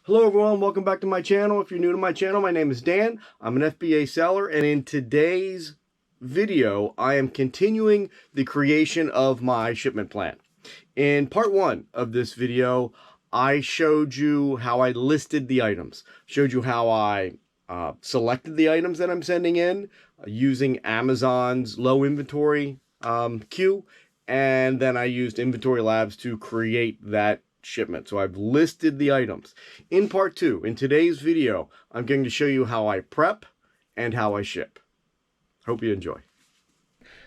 Hello everyone, welcome back to my channel. If you're new to my channel, my name is Dan. I'm an FBA seller, and in today's video, I am continuing the creation of my shipment plan. In part one of this video, I showed you how I listed the items, showed you how I selected the items that I'm sending in using Amazon's low inventory queue, and then I used Inventory Labs to create that shipment. So I've listed the items. In part two, in today's video, I'm going to show you how I prep and how I ship. Hope you enjoy.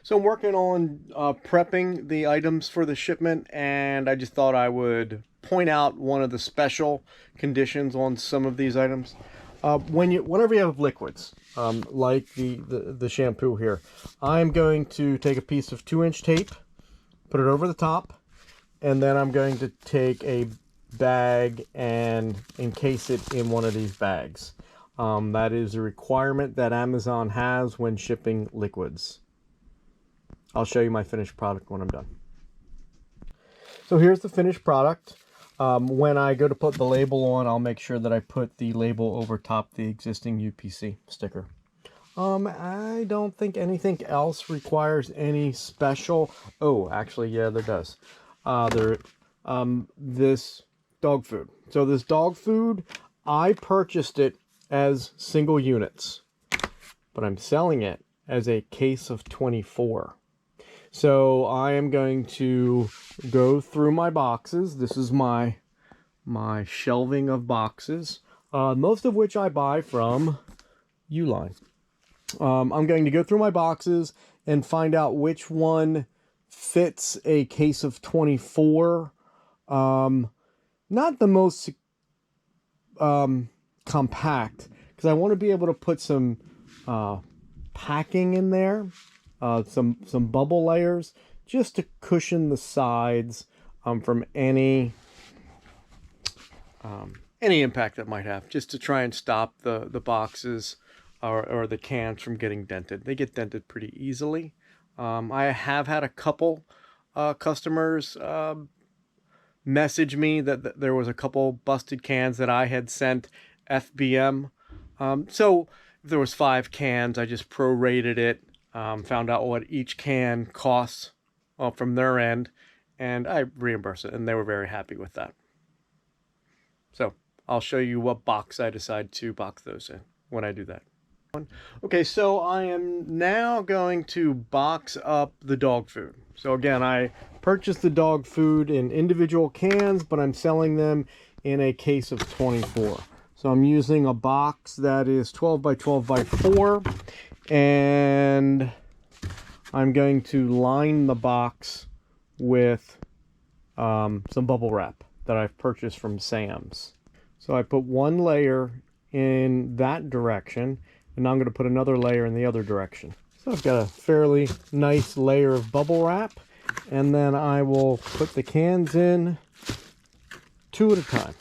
So I'm working on prepping the items for the shipment, and I just thought I would point out one of the special conditions on some of these items. Whenever you have liquids, like the shampoo here, I'm going to take a piece of 2-inch tape, put it over the top, and then I'm going to take a bag and encase it in one of these bags. That is a requirement that Amazon has when shipping liquids. I'll show you my finished product when I'm done. So here's the finished product. When I go to put the label on, I'll make sure that I put the label over top the existing UPC sticker. I don't think anything else requires any special... Oh, actually, yeah, there does. This dog food. So this dog food, I purchased it as single units, but I'm selling it as a case of 24. So I am going to go through my boxes. This is my shelving of boxes, most of which I buy from Uline. I'm going to go through my boxes and find out which one fits a case of 24. Not the most compact, because I want to be able to put some packing in there, some bubble layers, just to cushion the sides from any impact that might have, just to try and stop the boxes or the cans from getting dented. They get dented pretty easily. I have had a couple customers message me that there was a couple busted cans that I had sent FBM. So if there was 5 cans, I just prorated it, found out what each can costs from their end, and I reimbursed it, and they were very happy with that. So I'll show you what box I decide to box those in when I do that. Okay, so I am now going to box up the dog food. So again, I purchased the dog food in individual cans, but I'm selling them in a case of 24. So I'm using a box that is 12 by 12 by 4, and I'm going to line the box with some bubble wrap that I've purchased from Sam's. So I put one layer in that direction, and now I'm going to put another layer in the other direction. So I've got a fairly nice layer of bubble wrap, and then I will put the cans in 2 at a time.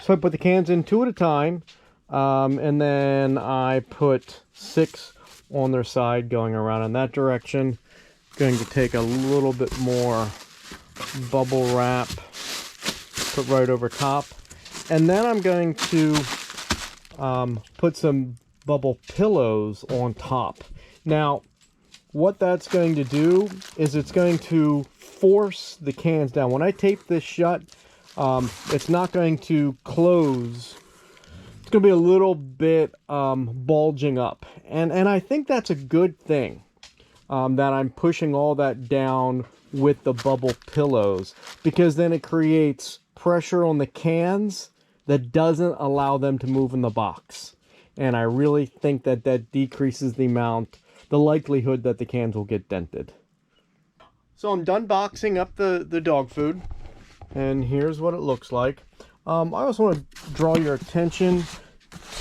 So I put the cans in 2 at a time, and then I put 6 on their side going around in that direction. Going to take a little bit more bubble wrap, put right over top, and then I'm going to put some bubble pillows on top. Now, what that's going to do is it's going to force the cans down. When I tape this shut, it's not going to close. It's going to be a little bit bulging up. And I think that's a good thing, that I'm pushing all that down with the bubble pillows, because then it creates pressure on the cans that doesn't allow them to move in the box. And I really think that that decreases the likelihood that the cans will get dented. So I'm done boxing up the dog food, and here's what it looks like. I also want to draw your attention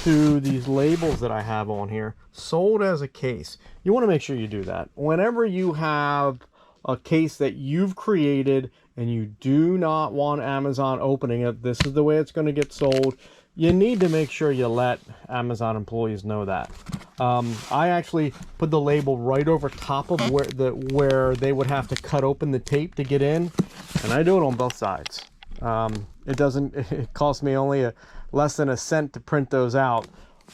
to these labels that I have on here. Sold as a case. You want to make sure you do that. Whenever you have a case that you've created and you do not want Amazon opening it, this is the way it's going to get sold. You need to make sure you let Amazon employees know that. I actually put the label right over top of where they would have to cut open the tape to get in, and I do it on both sides. It costs me only less than a cent to print those out.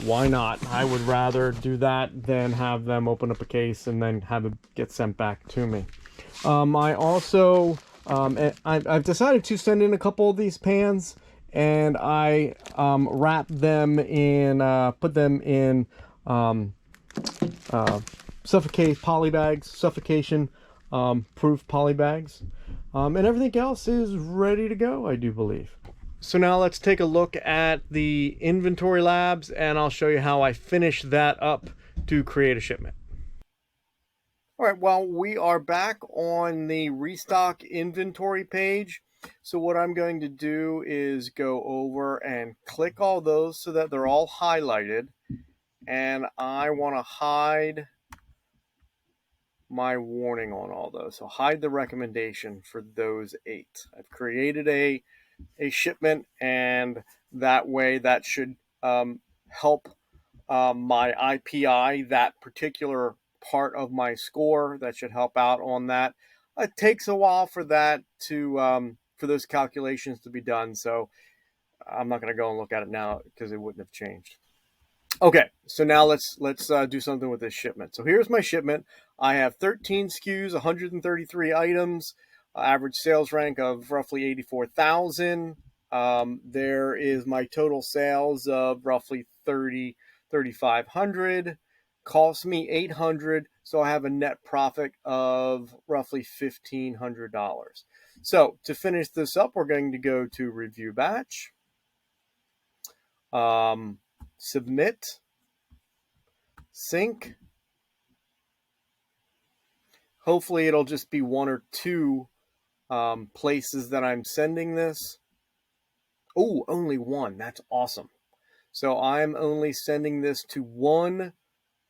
Why not? I would rather do that than have them open up a case and then have it get sent back to me. I also, I've decided to send in a couple of these pans, and I wrap them in, put them in suffocation proof poly bags. And everything else is ready to go, I do believe. So now let's take a look at the inventory labs, and I'll show you how I finish that up to create a shipment. All right, well, we are back on the restock inventory page. So what I'm going to do is go over and click all those so that they're all highlighted. And I want to hide my warning on all those. So hide the recommendation for those 8. I've created a shipment, and that way that should help my IPI, that particular part of my score. That should help out on that. It takes a while for that to for those calculations to be done, so I'm not going to go and look at it now because it wouldn't have changed. Okay, so now let's do something with this shipment. So here's my shipment. I have 13 SKUs, 133 items, average sales rank of roughly 84,000. There is my total sales of roughly 3,500. Cost me 800, so I have a net profit of roughly $1,500. So to finish this up, we're going to go to Review Batch. Submit, sync. Hopefully it'll just be 1 or 2 places that I'm sending this. Oh, only 1. That's awesome. So I'm only sending this to 1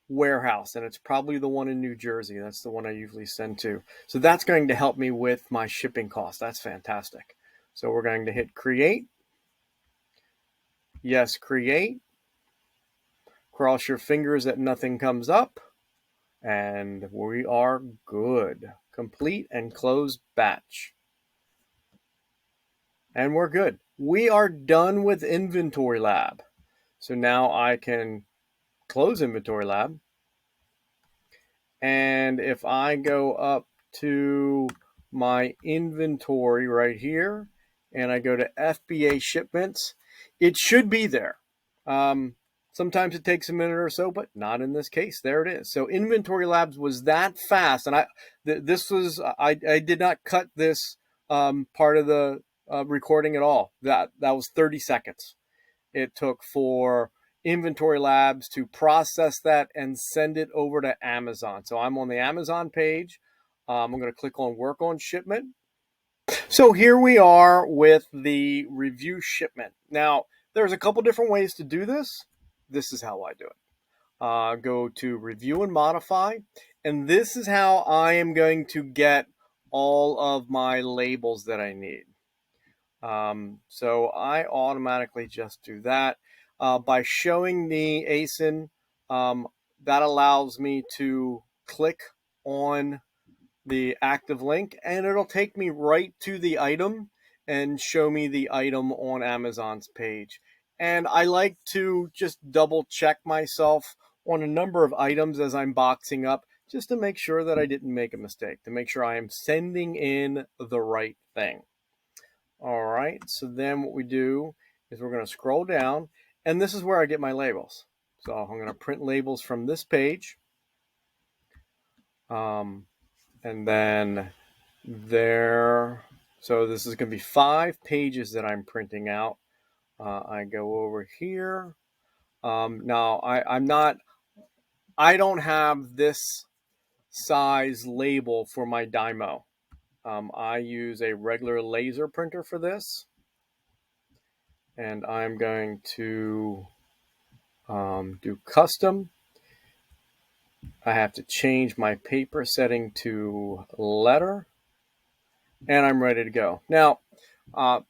warehouse, and it's probably the one in New Jersey. That's the one I usually send to. So that's going to help me with my shipping costs. That's fantastic. So we're going to hit create. Yes, create. Cross your fingers that nothing comes up, and we are good. Complete and close batch. And we're good. We are done with Inventory Lab. So now I can close Inventory Lab. And if I go up to my inventory right here, and I go to FBA shipments, it should be there. Sometimes it takes a minute or so, but not in this case. There it is. So Inventory Labs was that fast, and I did not cut this part of the recording at all. That was 30 seconds. It took for Inventory Labs to process that and send it over to Amazon. So I'm on the Amazon page. I'm going to click on Work on Shipment. So here we are with the review shipment. Now, there's a couple different ways to do this. This is how I do it. Go to Review and Modify. And this is how I am going to get all of my labels that I need. So I automatically just do that. By showing the ASIN, that allows me to click on the active link, and it'll take me right to the item and show me the item on Amazon's page. And I like to just double check myself on a number of items as I'm boxing up, just to make sure that I didn't make a mistake, to make sure I am sending in the right thing. All right, so then what we do is we're going to scroll down, and this is where I get my labels. So I'm going to print labels from this page. And then there, so this is going to be 5 pages that I'm printing out. I go over here. Now I don't have this size label for my Dymo. I use a regular laser printer for this. And I'm going to do custom. I have to change my paper setting to letter, and I'm ready to go. Now, now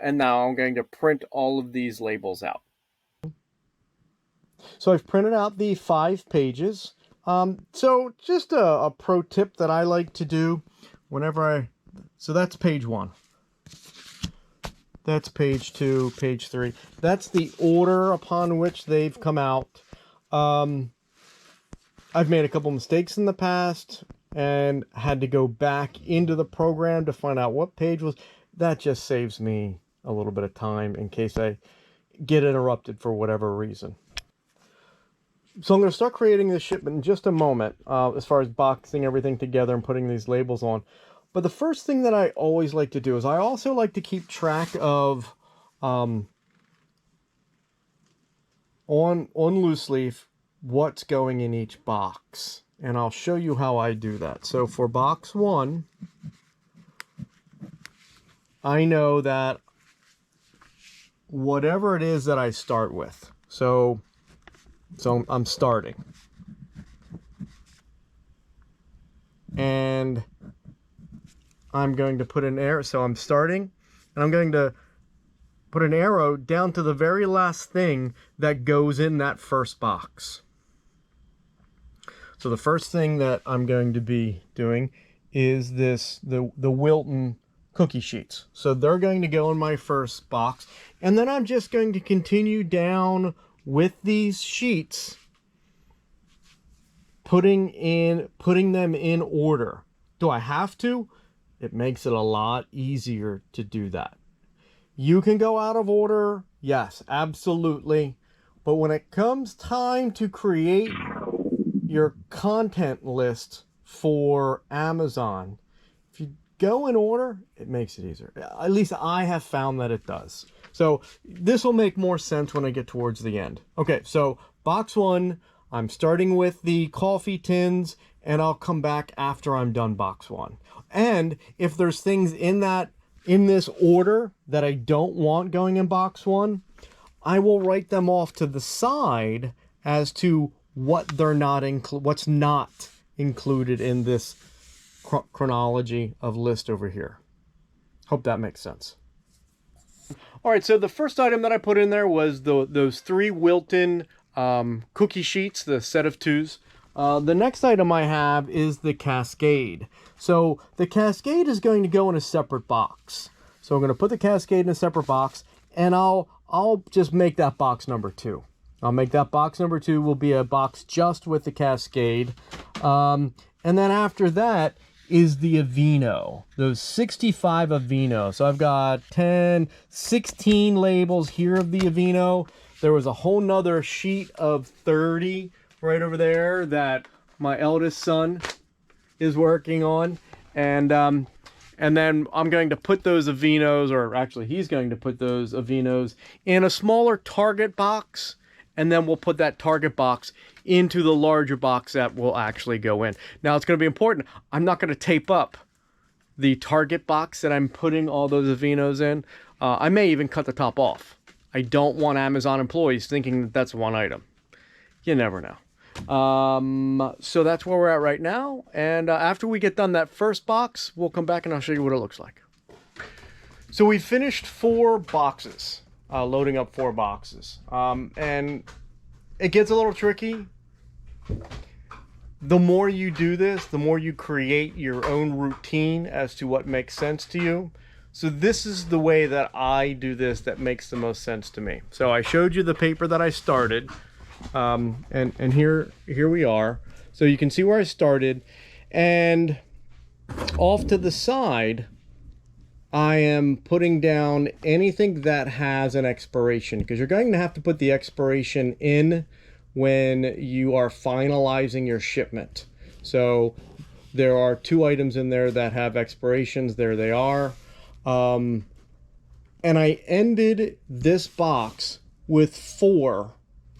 I'm going to print all of these labels out. So I've printed out the 5 pages. So just a pro tip that I like to do whenever so that's page 1. That's page 2, page 3. That's the order upon which they've come out. I've made a couple mistakes in the past and had to go back into the program to find out what page was. That just saves me a little bit of time in case I get interrupted for whatever reason. So I'm going to start creating this shipment in just a moment, as far as boxing everything together and putting these labels on. But the first thing that I always like to do is I also like to keep track of, on loose leaf, what's going in each box. And I'll show you how I do that. So for box 1, I know that whatever it is that I start with. So I'm starting. And I'm going to put an arrow. So I'm starting, and I'm going to put an arrow down to the very last thing that goes in that first box. So the first thing that I'm going to be doing is the Wilton cookie sheets. So they're going to go in my first box, and then I'm just going to continue down with these sheets, putting them in order. Do I have to? It makes it a lot easier to do that. You can go out of order, yes, absolutely. But when it comes time to create your content list for Amazon, if you go in order, it makes it easier. At least I have found that it does. So this will make more sense when I get towards the end. Okay, so box 1, I'm starting with the coffee tins, and I'll come back after I'm done box 1. And if there's things in this order that I don't want going in box 1, I will write them off to the side as to what's not included in this chronology of list over here. Hope that makes sense. All right, so the first item that I put in there was those 3 Wilton cookie sheets, the set of 2s. The next item I have is the Cascade. So the Cascade is going to go in a separate box. So I'm going to put the Cascade in a separate box, and I'll just make that box number 2. I'll make that box number 2 will be a box just with the Cascade. And then after that is the Aveeno, those 65 Aveeno. So I've got 16 labels here of the Aveeno. There was a whole nother sheet of 30 right over there that my eldest son is working on. And then I'm going to put those Aveenos, or actually he's going to put those Aveenos in a smaller Target box. And then we'll put that Target box into the larger box that will actually go in. Now, it's going to be important. I'm not going to tape up the Target box that I'm putting all those Aveenos in. I may even cut the top off. I don't want Amazon employees thinking that that's one item. You never know. So that's where we're at right now. And after we get done that first box, we'll come back and I'll show you what it looks like. So we finished 4 boxes. Loading up 4 boxes. And it gets a little tricky. The more you do this, the more you create your own routine as to what makes sense to you. So this is the way that I do this that makes the most sense to me. So I showed you the paper that I started. And here we are. So you can see where I started. And off to the side, I am putting down anything that has an expiration, because you're going to have to put the expiration in when you are finalizing your shipment. So there are 2 items in there that have expirations. There they are. And I ended this box with 4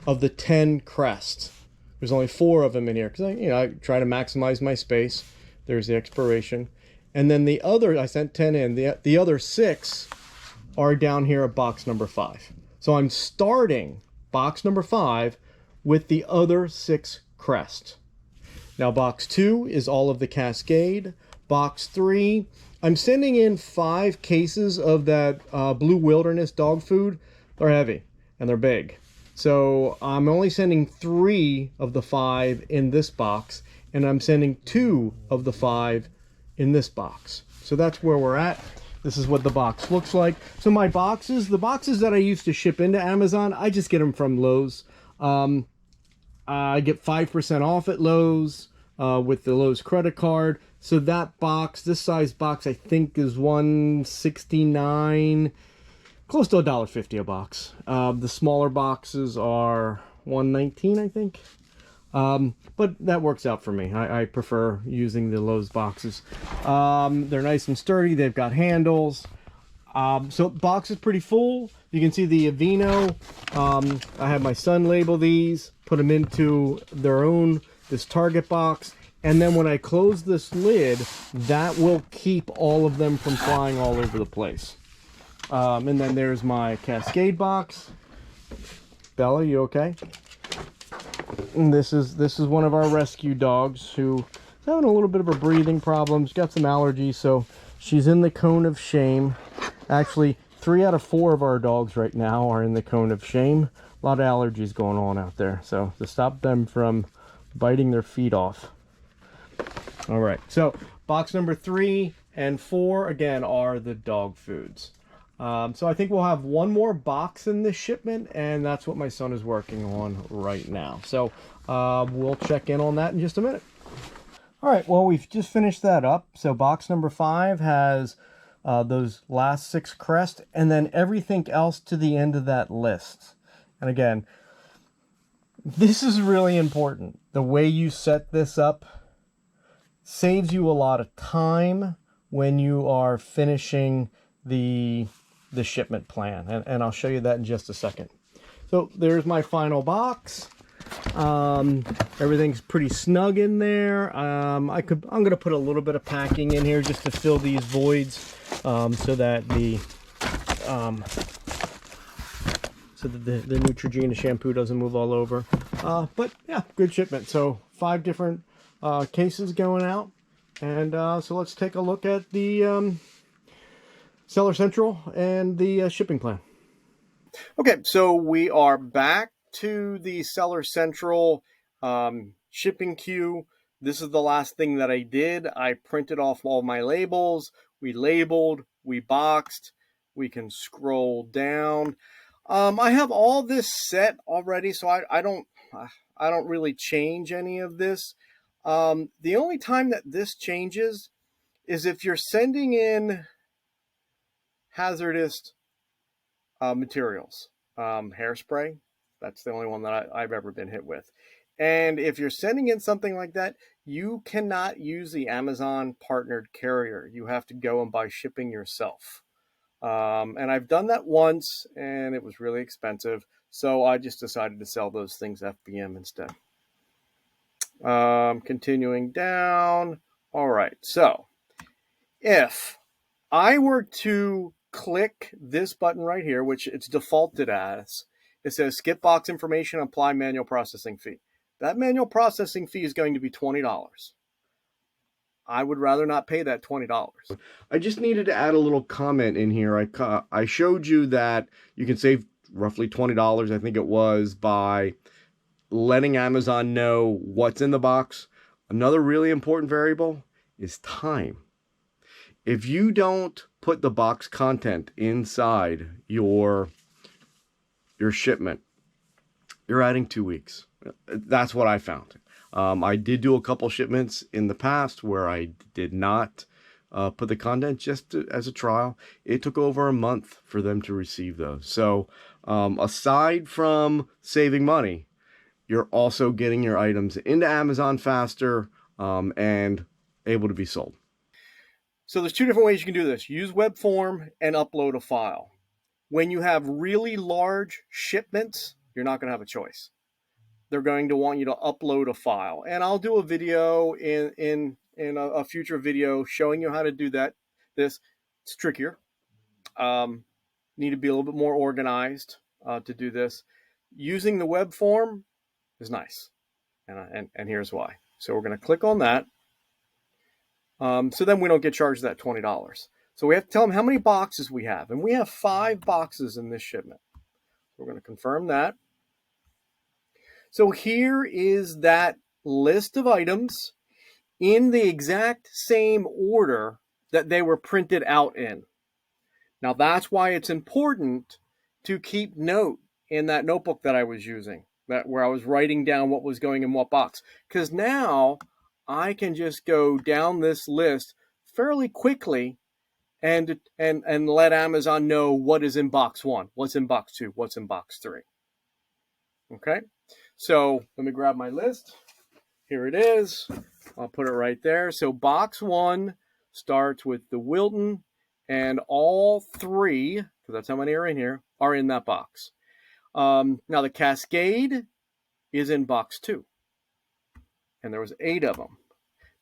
of the 10 crests. There's only 4 of them in here because I try to maximize my space. There's the expiration. And then the other, I sent 10 in. The other 6 are down here at box number 5. So I'm starting box number 5 with the other 6 crests. Now box 2 is all of the Cascade. Box 3, I'm sending in 5 cases of that Blue Wilderness dog food. They're heavy and they're big. So I'm only sending 3 of the 5 in this box, and I'm sending 2 of the 5 in this box. So that's where we're at. This is what the box looks like. So my boxes, the boxes that I used to ship into Amazon, I just get them from Lowe's. I get 5% off at Lowe's with the Lowe's credit card. So that box, this size box, I think is $169, close to $1.50 a box. The smaller boxes are $119, I think. But that works out for me. I prefer using the Lowe's boxes. They're nice and sturdy. They've got handles. So box is pretty full. You can see the Aveeno. I had my son label these, put them into their own, this Target box. And then when I close this lid, that will keep all of them from flying all over the place. And then there's my Cascade box. Bella, you okay? And this is one of our rescue dogs who is having a little bit of a breathing problem. She's got some allergies, so she's in the cone of shame. Actually, 3 out of 4 of our dogs right now are in the cone of shame. A lot of allergies going on out there, so to stop them from biting their feet off. All right, so box number 3 and 4 again are the dog foods. So I think we'll have one more box in this shipment, and that's what my son is working on right now. So we'll check in on that in just a minute. All right, well, we've just finished that up. So box number 5 has those last 6 crests, and then everything else to the end of that list. And again, this is really important. The way you set this up saves you a lot of time when you are finishing the shipment plan, and I'll show you that in just a second. So there's my final box. Everything's pretty snug in there. I'm gonna put a little bit of packing in here just to fill these voids, so that the Neutrogena shampoo doesn't move all over. But yeah, good shipment. So 5 different cases going out, and so let's take a look at the Seller Central and the shipping plan. Okay, so we are back to the Seller Central shipping queue. This is the last thing that I did. I printed off all my labels. We labeled, we boxed. We can scroll down. I have all this set already, so I don't really change any of this. The only time that this changes is if you're sending in hazardous materials, hairspray. That's the only one that I've ever been hit with. And if you're sending in something like that, you cannot use the Amazon partnered carrier. You have to go and buy shipping yourself. And I've done that once, and it was really expensive. So I just decided to sell those things FBM instead. Continuing down. All right. So if I were to click this button right here, which it's defaulted as, it says skip box information, apply manual processing fee. That manual processing fee is going to be $20. I would rather not pay that $20. I just needed to add a little comment in here. I showed you that you can save roughly $20, I think it was, by letting Amazon know what's in the box. Another really important variable is time. If you don't put the box content inside your shipment, you're adding 2 weeks. That's what I found. I did do a couple shipments in the past where I did not put the content just as a trial. It took over a month for them to receive those. So aside from saving money, you're also getting your items into Amazon faster and able to be sold. So there's 2 different ways you can do this. Use web form and upload a file. When you have really large shipments, you're not going to have a choice. They're going to want you to upload a file. And I'll do a video in a future video showing you how to do that. It's trickier. Need to be a little bit more organized to do this. Using the web form is nice. And here's why. So we're going to click on that. So then we don't get charged that $20. So we have to tell them how many boxes we have. And we have 5 boxes in this shipment. We're going to confirm that. So here is that list of items in the exact same order that they were printed out in. Now that's why it's important to keep note in that notebook that I was using, where I was writing down what was going in what box. Because now I can just go down this list fairly quickly and let Amazon know what is in box 1, what's in box 2, what's in box 3. Okay, so let me grab my list. Here it is. I'll put it right there. So box 1 starts with the Wilton, and all 3, because that's how many are in here, are in that box. Now the Cascade is in box 2, and there was 8 of them.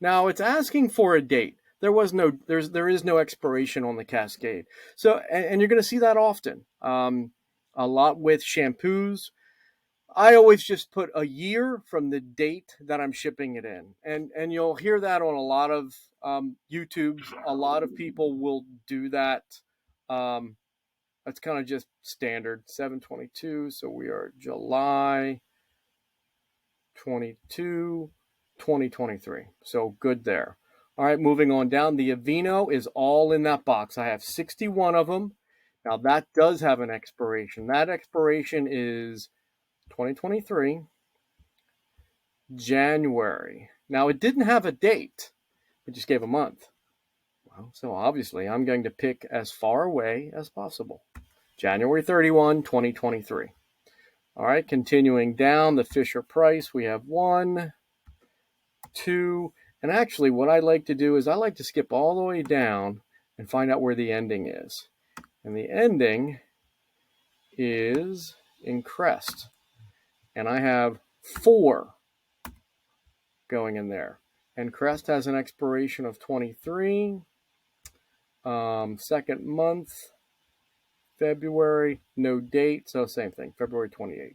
Now it's asking for a date. There is no expiration on the Cascade. So, and you're going to see that often. A lot with shampoos. I always just put a year from the date that I'm shipping it in. And you'll hear that on a lot of YouTubes. A lot of people will do that. That's kind of just standard, 7/22. So we are July 22, 2023. So good there. All right, moving on down. The Aveeno is all in that box. I have 61 of them. Now that does have an expiration. That expiration is 2023, January. Now it didn't have a date. It just gave a month. Well, so obviously I'm going to pick as far away as possible. January 31, 2023. All right, continuing down, the Fisher Price, we have 1, 2, and actually what I like to do is I like to skip all the way down and find out where the ending is. And the ending is in Crest. And I have 4 going in there. And Crest has an expiration of 23. Second month, February, no date, so same thing, February 28th.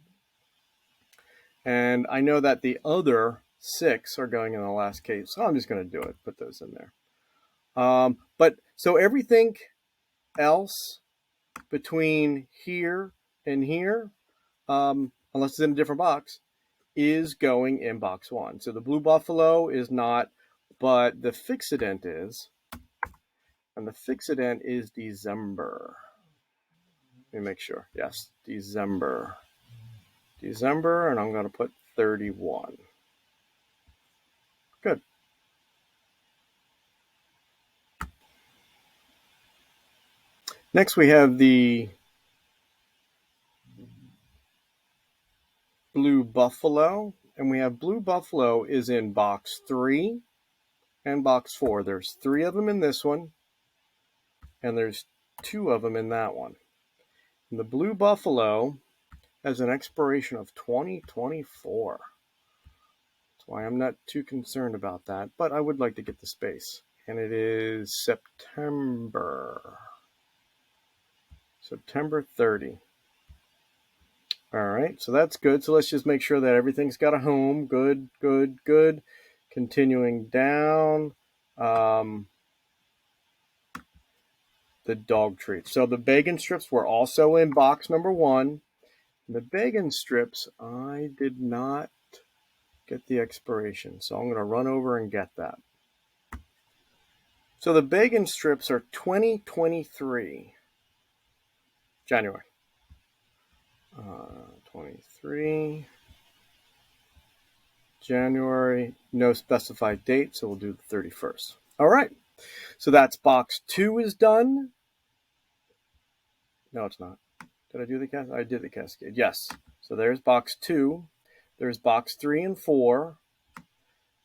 And I know that the other 6 are going in the last case, so I'm just going to do it, put those in there. But so everything else between here and here, unless it's in a different box, is going in box 1. So the Blue Buffalo is not, but the Fixodent is. And the Fixodent is December. Let me make sure. Yes, December. And I'm going to put 31. Good. Next we have the Blue Buffalo. And we have Blue Buffalo is in box 3 and box 4. There's 3 of them in this one. And there's 2 of them in that one. And the Blue Buffalo has an expiration of 2024. That's why I'm not too concerned about that, but I would like to get the space. And it is September 30. All right, so that's good. So let's just make sure that everything's got a home. Good. Continuing down, the dog treats. So the bacon strips were also in box number 1. The bacon strips, I did not get the expiration, so I'm going to run over and get that. So the bacon strips are 2023, January. 23, January, no specified date, so we'll do the 31st. All right, so that's box 2 is done. No, it's not. Did I do the Cascade? I did the Cascade, yes. So there's box 2. There's box 3 and 4.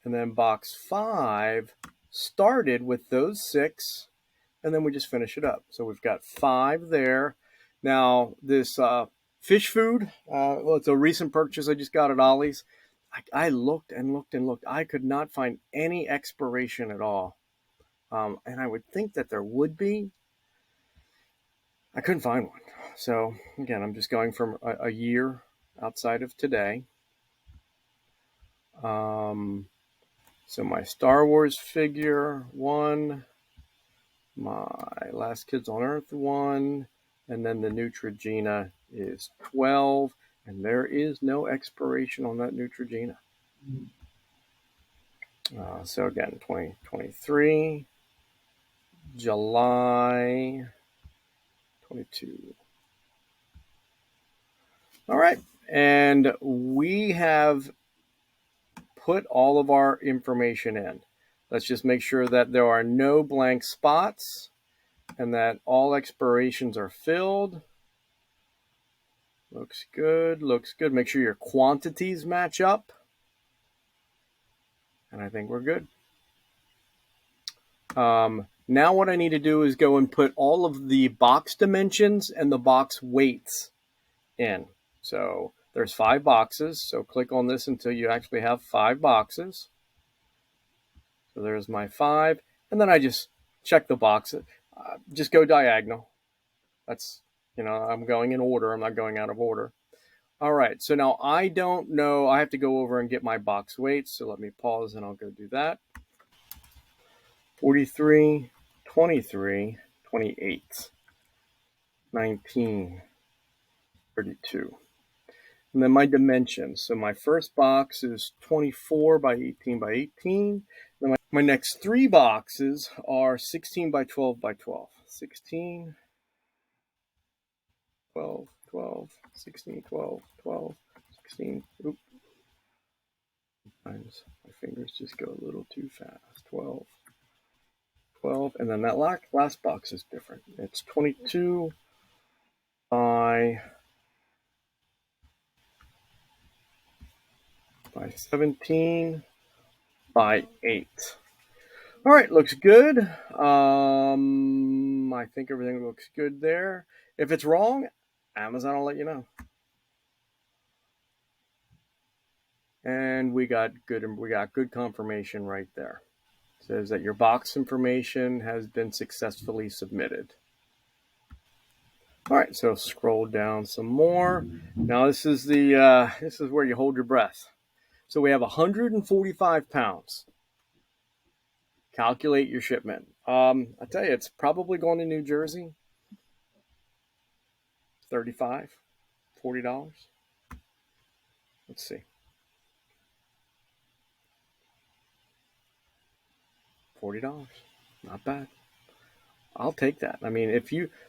And then box 5 started with those 6. And then we just finish it up. So we've got 5 there. Now, this fish food, well, it's a recent purchase I just got at Ollie's. I looked and looked. I could not find any expiration at all. And I would think that there would be. I couldn't find one. So, again, I'm just going from a year outside of today. So my Star Wars figure, 1. My Last Kids on Earth, 1. And then the Neutrogena is 12. And there is no expiration on that Neutrogena. So again, 2023, July 22. All right, and we have put all of our information in. Let's just make sure that there are no blank spots and that all expirations are filled. Looks good, looks good. Make sure your quantities match up. And I think we're good. Now what I need to do is go and put all of the box dimensions and the box weights in. So there's 5 boxes. So click on this until you actually have 5 boxes. So there's my 5. And then I just check the boxes. Just go diagonal. That's, I'm going in order. I'm not going out of order. All right. So now I don't know. I have to go over and get my box weights. So let me pause and I'll go do that. 43, 23, 28, 19, 32. And then my dimensions. So my first box is 24 by 18 by 18. Then my next 3 boxes are 16 by 12 by 12. 16, 12, 12, 16, 12, 12, 16. Oops. Sometimes my fingers just go a little too fast. 12. 12, and then that last box is different. It's 22 by 17 by 8. All right, looks good. I think everything looks good there. If it's wrong, Amazon will let you know. And we got good confirmation right there. It says that your box information has been successfully submitted. All right, so scroll down some more. Now this is where you hold your breath. So we have 145 pounds. Calculate your shipment. I tell you, it's probably going to New Jersey. $35, $40. Let's see. $40. Not bad. I'll take that. I mean,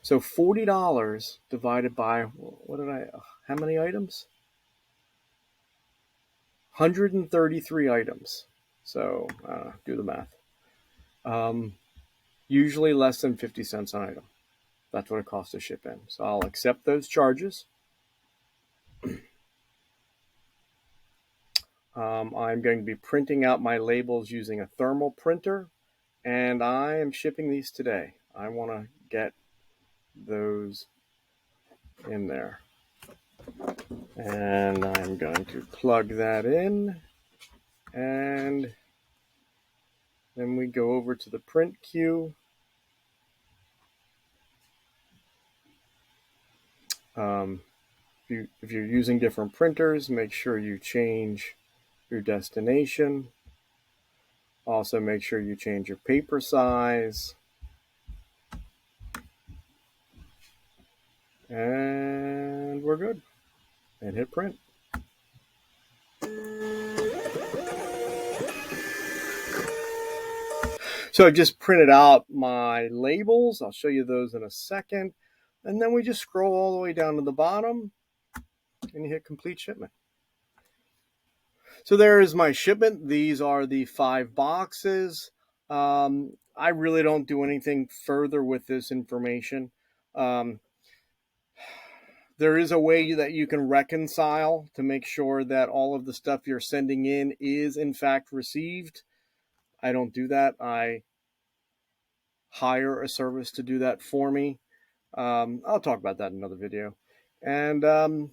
so $40 divided by, how many items? 133 items. So do the math. Usually less than 50 cents an item. That's what it costs to ship in. So I'll accept those charges. I'm going to be printing out my labels using a thermal printer, and I am shipping these today. I want to get those in there. And I'm going to plug that in, and then we go over to the print queue. If you're using different printers, make sure you change your destination. Also, make sure you change your paper size. And we're good. And hit print. So I've just printed out my labels. I'll show you those in a second. And then we just scroll all the way down to the bottom and you hit complete shipment. So there is my shipment. These are the 5 boxes. I really don't do anything further with this information. There is a way that you can reconcile to make sure that all of the stuff you're sending in is in fact received. I don't do that. I hire a service to do that for me. I'll talk about that in another video. And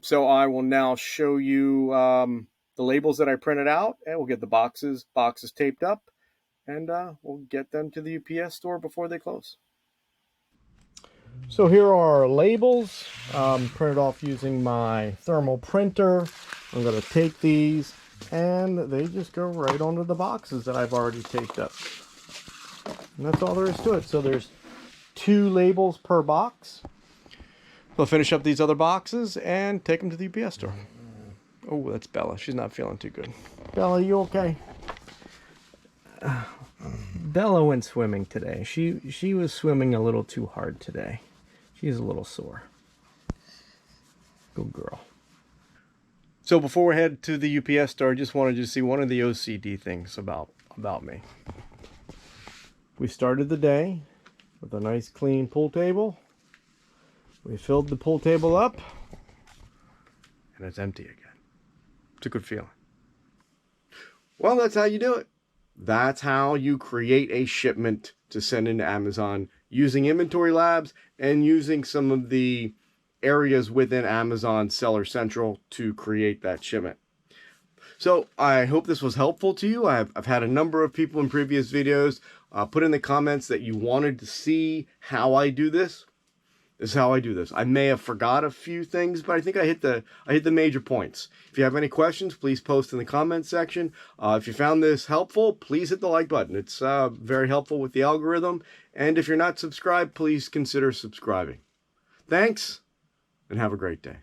so I will now show you the labels that I printed out, and we'll get the boxes taped up, and we'll get them to the UPS store before they close. So here are our labels, printed off using my thermal printer. I'm going to take these, and they just go right onto the boxes that I've already taped up. And that's all there is to it. So there's 2 labels per box. We'll finish up these other boxes and take them to the UPS store. Oh, that's Bella. She's not feeling too good. Bella, you okay? Bella went swimming today. She was swimming a little too hard today. She's a little sore. Good girl. So before we head to the UPS store, I just wanted you to see one of the OCD things about me. We started the day with a nice clean pool table. We filled the pool table up, and it's empty again. It's a good feeling. Well, that's how you do it. That's how you create a shipment to send into Amazon using Inventory Labs and using some of the areas within Amazon Seller Central to create that shipment. So I hope this was helpful to you. I've had a number of people in previous videos put in the comments that you wanted to see how I do this. This is how I do this. I may have forgot a few things, but I think I hit the major points. If you have any questions, please post in the comments section. If you found this helpful, please hit the like button. It's very helpful with the algorithm. And if you're not subscribed, please consider subscribing. Thanks, and have a great day.